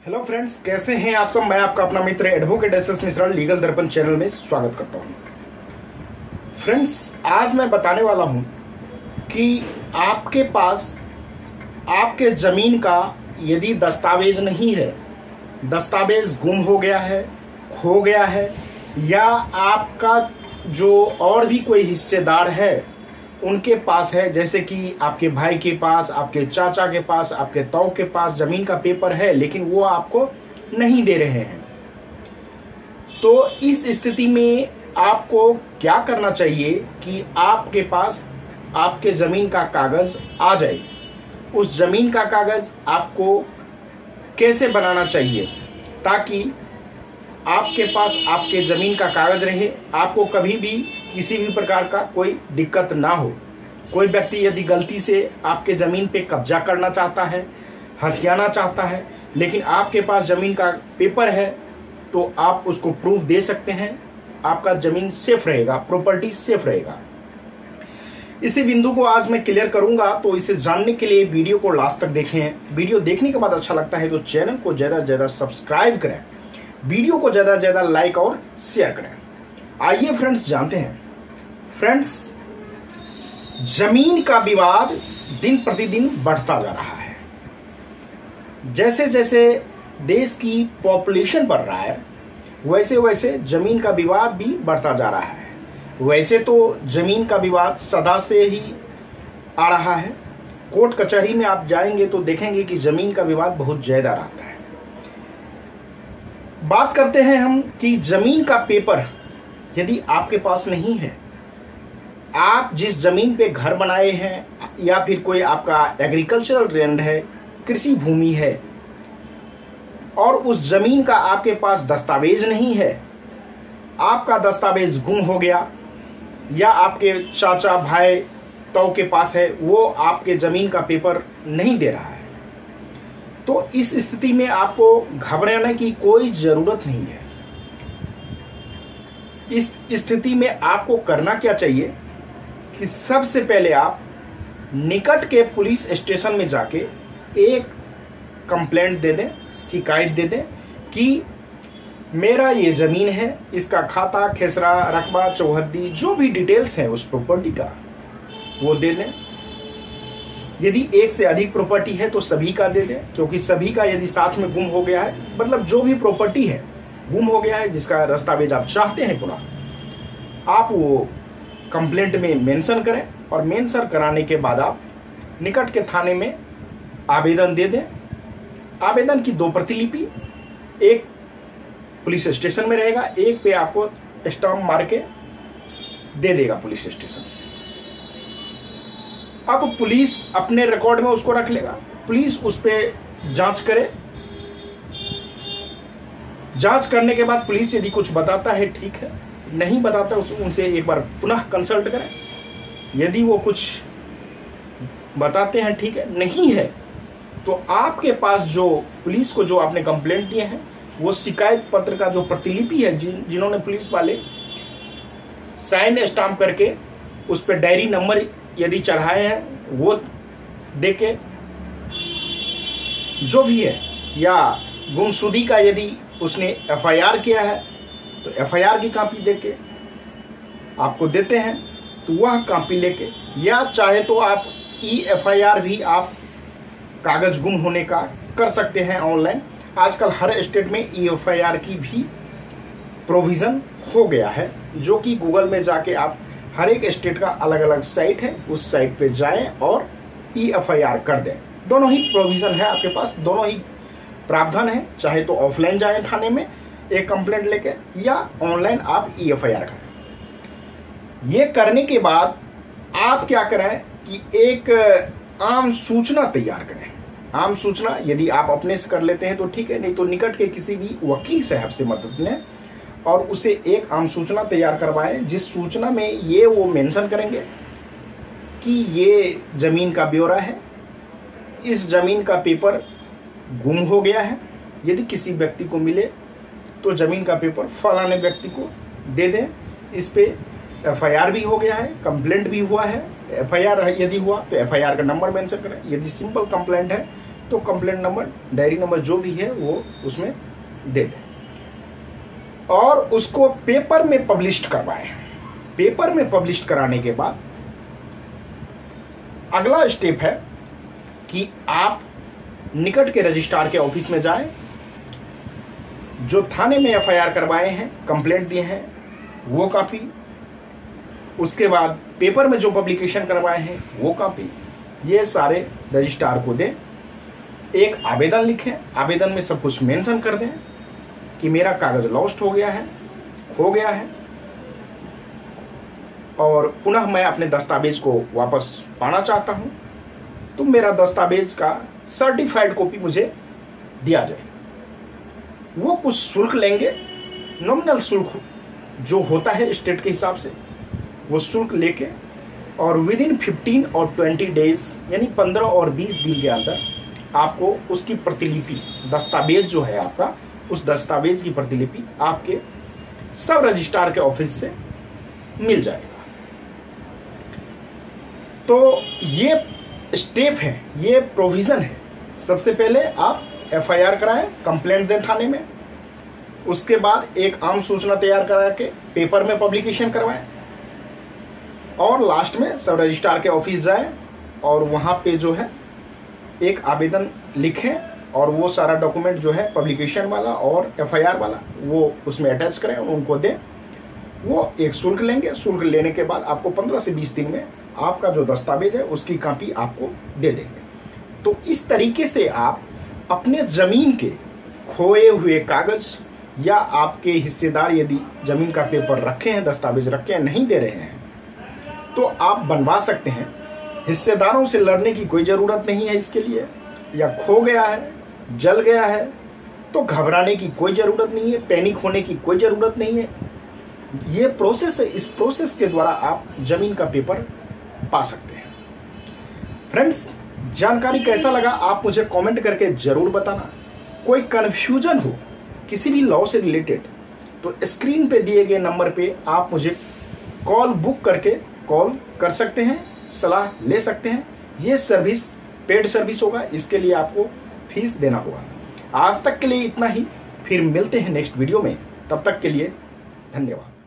Hello friends, कैसे हैं आप सब। मैं आपका अपना मित्र एडवोकेट एस मिश्रा लीगल दर्पण चैनल में स्वागत करता हूं। फ्रेंड्स, आज मैं बताने वाला हूं कि आपके पास आपके जमीन का यदि दस्तावेज नहीं है, दस्तावेज गुम हो गया है, खो गया है, या आपका जो और भी कोई हिस्सेदार है उनके पास है, जैसे कि आपके भाई के पास, आपके चाचा के पास, आपके ताऊ के पास जमीन का पेपर है लेकिन वो आपको नहीं दे रहे हैं, तो इस स्थिति में आपको क्या करना चाहिए कि आपके पास आपके जमीन का कागज आ जाए। उस जमीन का कागज आपको कैसे बनाना चाहिए ताकि आपके पास आपके जमीन का कागज रहे, आपको कभी भी किसी भी प्रकार का कोई दिक्कत ना हो। कोई व्यक्ति यदि गलती से आपके जमीन पे कब्जा करना चाहता है, हथियाना चाहता है, लेकिन आपके पास जमीन का पेपर है तो आप उसको प्रूफ दे सकते हैं, आपका जमीन सेफ रहेगा, प्रॉपर्टी सेफ रहेगा। इसी बिंदु को आज मैं क्लियर करूंगा, तो इसे जानने के लिए वीडियो को लास्ट तक देखें। वीडियो देखने के बाद अच्छा लगता है तो चैनल को ज्यादा से ज्यादा सब्सक्राइब करें, वीडियो को ज्यादा से ज्यादा लाइक और शेयर करें। आइए फ्रेंड्स जानते हैं। फ्रेंड्स, जमीन का विवाद दिन प्रतिदिन बढ़ता जा रहा है। जैसे जैसे देश की पॉपुलेशन बढ़ रहा है वैसे वैसे जमीन का विवाद भी बढ़ता जा रहा है। वैसे तो जमीन का विवाद सदा से ही आ रहा है। कोर्ट कचहरी में आप जाएंगे तो देखेंगे कि जमीन का विवाद बहुत ज्यादा रहता है। बात करते हैं हम कि जमीन का पेपर यदि आपके पास नहीं है, आप जिस जमीन पे घर बनाए हैं या फिर कोई आपका एग्रीकल्चरल लैंड है, कृषि भूमि है, और उस जमीन का आपके पास दस्तावेज नहीं है, आपका दस्तावेज गुम हो गया या आपके चाचा भाई ताऊ के पास है, वो आपके जमीन का पेपर नहीं दे रहा है, तो इस स्थिति में आपको घबराने की कोई जरूरत नहीं है। इस स्थिति में आपको करना क्या चाहिए कि सबसे पहले आप निकट के पुलिस स्टेशन में जाके एक कंप्लेंट दे दें, शिकायत दे दें कि मेरा ये जमीन है, इसका खाता, खेसरा, रकबा, चौहद्दी, जो भी डिटेल्स हैं उस प्रॉपर्टी का वो दे दें। यदि एक से अधिक प्रॉपर्टी है तो सभी का दे दें, क्योंकि सभी का यदि साथ में गुम हो गया है, मतलब जो भी प्रॉपर्टी है गुम हो गया है जिसका दस्तावेज आप चाहते हैं पुनः, आप वो कंप्लेंट में मेंशन करें और मेंशन कराने के बाद आप निकट के थाने में आवेदन दे दें। आवेदन की 2 प्रतिलिपि, एक पुलिस स्टेशन में रहेगा, एक पे आपको स्टाम्प मार के दे देगा पुलिस स्टेशन से। अब पुलिस अपने रिकॉर्ड में उसको रख लेगा, पुलिस उस पर जांच करे। जांच करने के बाद पुलिस यदि कुछ बताता है ठीक है, नहीं बताता उनसे एक बार पुनः कंसल्ट करें। यदि वो कुछ बताते हैं ठीक है, नहीं है तो आपके पास जो पुलिस को जो आपने कंप्लेंट दिए हैं वो शिकायत पत्र का जो प्रतिलिपि है, जिन्होंने पुलिस वाले साइन स्टाम्प करके उस पर डायरी नंबर यदि चढ़ाए हैं वो देके, जो भी है, या गुमशुदगी का यदि उसने FIR किया है तो FIR की कॉपी देके आपको देते हैं, तो वह कॉपी लेके, या चाहे तो आप EFIR भी आप कागज गुम होने का कर सकते हैं ऑनलाइन। आजकल हर स्टेट में EFIR की भी प्रोविज़न हो गया है, जो कि गूगल में जाके आप हर एक स्टेट का अलग अलग साइट है, उस साइट पे जाएं और EFIR कर दें। दोनों ही प्रोविज़न है आपके पास, दोनों ही प्रावधान है। चाहे तो ऑफलाइन जाएं थाने में एक कंप्लेंट लेके, या ऑनलाइन आप EFIR करें। ये करने के बाद आप क्या करें कि एक आम सूचना तैयार करें। आम सूचना यदि आप अपने से कर लेते हैं तो ठीक है, नहीं तो निकट के किसी भी वकील साहब से मदद लें और उसे एक आम सूचना तैयार करवाएं, जिस सूचना में ये वो मेंशन करेंगे कि ये जमीन का ब्यौरा है, इस जमीन का पेपर गुम हो गया है, यदि किसी व्यक्ति को मिले तो जमीन का पेपर फलाने व्यक्ति को दे दें। इस पे FIR भी हो गया है, कंप्लेंट भी हुआ है। FIR यदि हुआ तो FIR का नंबर मेंशन करें। यदि सिंपल कंप्लेंट है तो कंप्लेंट नंबर, डायरी नंबर जो भी है वो उसमें दे दें और उसको पेपर में पब्लिश करवाएं। पेपर में पब्लिश कराने के बाद अगला स्टेप है कि आप निकट के रजिस्ट्रार के ऑफिस में जाएं, जो थाने में एफआईआर करवाए हैं, कंप्लेंट दिए हैं वो कॉपी, उसके बाद पेपर में जो पब्लिकेशन करवाए हैं वो कॉपी, ये सारे रजिस्ट्रार को दें। एक आवेदन लिखें, आवेदन में सब कुछ मेंशन कर दें कि मेरा कागज लॉस्ट हो गया है, खो गया है और पुनः मैं अपने दस्तावेज को वापस पाना चाहता हूं, तो मेरा दस्तावेज का सर्टिफाइड कॉपी मुझे दिया जाए। वो कुछ शुल्क लेंगे, नॉमिनल शुल्क जो होता है स्टेट के हिसाब से, वो शुल्क लेके और विद इन 15 और 20 डेज यानी 15 और 20 दिन के अंदर आपको उसकी प्रतिलिपि, दस्तावेज जो है आपका, उस दस्तावेज की प्रतिलिपि आपके सब रजिस्ट्रार के ऑफिस से मिल जाएगा। तो ये स्टेप है, ये प्रोविजन है। सबसे पहले आप एफआईआर कराएं, कंप्लेंट दें थाने में, उसके बाद एक आम सूचना तैयार करा के पेपर में पब्लिकेशन करवाएं और लास्ट में सब रजिस्ट्रार के ऑफिस जाएं और वहां पे जो है एक आवेदन लिखें और वो सारा डॉक्यूमेंट जो है पब्लिकेशन वाला और एफआईआर वाला वो उसमें अटैच करें, उनको दें। वो एक शुल्क लेंगे, शुल्क लेने के बाद आपको 15 से 20 दिन में आपका जो दस्तावेज है उसकी कॉपी आपको दे देंगे। तो इस तरीके से आप अपने जमीन के खोए हुए कागज या आपके हिस्सेदार यदि जमीन का पेपर रखे हैं, दस्तावेज रखे हैं, नहीं दे रहे हैं, तो आप बनवा सकते हैं। हिस्सेदारों से लड़ने की कोई ज़रूरत नहीं है इसके लिए। या खो गया है, जल गया है, तो घबराने की कोई ज़रूरत नहीं है, पैनिक होने की कोई ज़रूरत नहीं है। ये प्रोसेस है, इस प्रोसेस के द्वारा आप जमीन का पेपर पा सकते हैं। फ्रेंड्स, जानकारी कैसा लगा आप मुझे कमेंट करके ज़रूर बताना। कोई कन्फ्यूजन हो किसी भी लॉ से रिलेटेड तो स्क्रीन पे दिए गए नंबर पे आप मुझे कॉल बुक करके कॉल कर सकते हैं, सलाह ले सकते हैं। ये सर्विस पेड सर्विस होगा, इसके लिए आपको फीस देना होगा। आज तक के लिए इतना ही, फिर मिलते हैं नेक्स्ट वीडियो में। तब तक के लिए धन्यवाद।